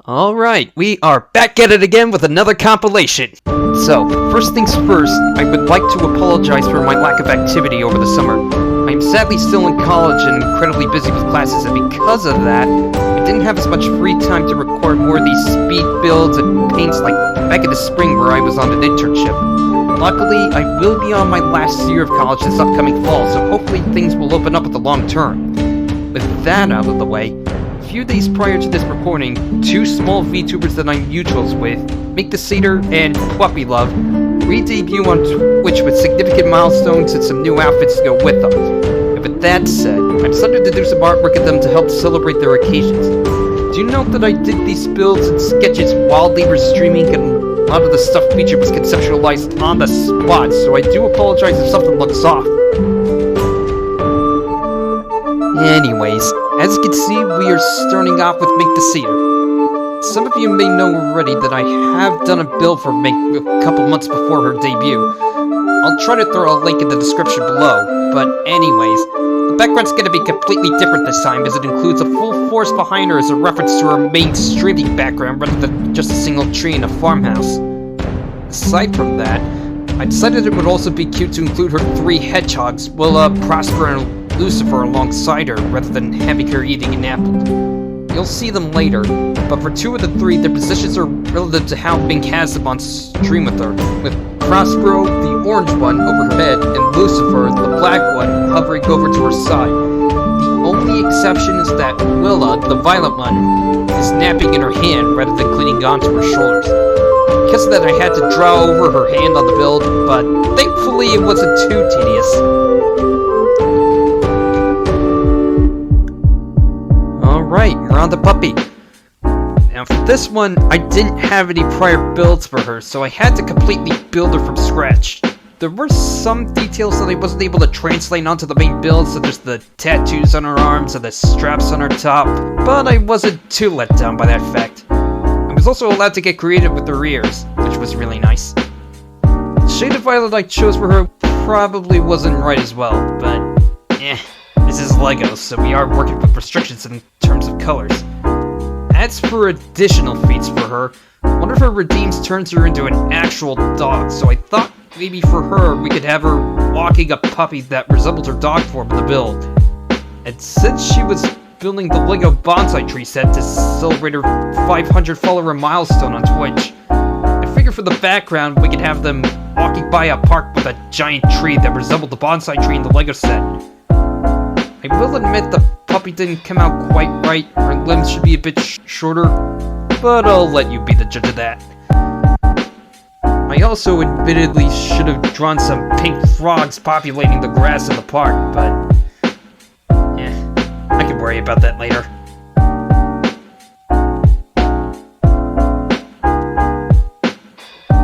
Alright, we are back at it again with another compilation. So, first things first, I would like to apologize for my lack of activity over the summer. I am sadly still in college and incredibly busy with classes, and because of that, I didn't have as much free time to record more of these speed builds and paints like back in the spring where I was on an internship. Luckily, I will be on my last year of college this upcoming fall, so hopefully things will open up in the long term. With that out of the way, a few days prior to this recording, two small VTubers that I'm mutuals with, Make the Cedar and Puppy Love, re-debut on Twitch with significant milestones and some new outfits to go with them. And with that said, I decided to do some artwork of them to help celebrate their occasions. Do you note that I did these builds and sketches while they were streaming, and a lot of the stuff featured was conceptualized on the spot, so I do apologize if something looks off. Anyways, as you can see, we are starting off with Make the Cedar. Some of you may know already that I have done a build for Make a couple months before her debut. I'll try to throw a link in the description below, but anyways, the background's going to be completely different this time as it includes a full forest behind her as a reference to her main streaming background rather than just a single tree in a farmhouse. Aside from that, I decided it would also be cute to include her three hedgehogs, Willa, Prosper, and Lucifer alongside her, rather than having her eating an apple. You'll see them later, but for two of the three, their positions are relative to how Bing has them on stream with her, with Prospero, the orange one, over her head, and Lucifer, the black one, hovering over to her side. The only exception is that Willa, the violet one, is napping in her hand rather than clinging onto her shoulders. Because of that, I had to draw over her hand on the build, but thankfully it wasn't too tedious. Alright, we're on the puppy. Now for this one, I didn't have any prior builds for her, so I had to completely build her from scratch. There were some details that I wasn't able to translate onto the main build, such as the tattoos on her arms and the straps on her top, but I wasn't too let down by that fact. I was also allowed to get creative with her ears, which was really nice. The shade of violet I chose for her probably wasn't right as well, but this is Lego, so we are working with restrictions in terms of colors. As for additional feats for her, one of her redeems turns her into an actual dog, so I thought maybe for her we could have her walking a puppy that resembled her dog form in the build. And since she was building the Lego bonsai tree set to celebrate her 500 follower milestone on Twitch, I figured for the background we could have them walking by a park with a giant tree that resembled the bonsai tree in the Lego set. I will admit the puppy didn't come out quite right, her limbs should be a bit shorter, but I'll let you be the judge of that. I also admittedly should have drawn some pink frogs populating the grass in the park, but I can worry about that later.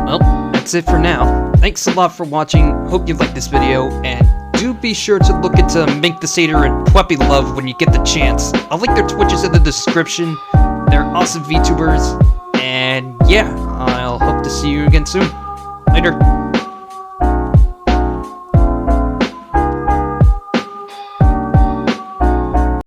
Well, that's it for now. Thanks a lot for watching, hope you liked this video, and do be sure to look into Make the Cedar and Puppy Love when you get the chance. I'll link their Twitches in the description. They're awesome VTubers, and yeah, I'll hope to see you again soon. Later.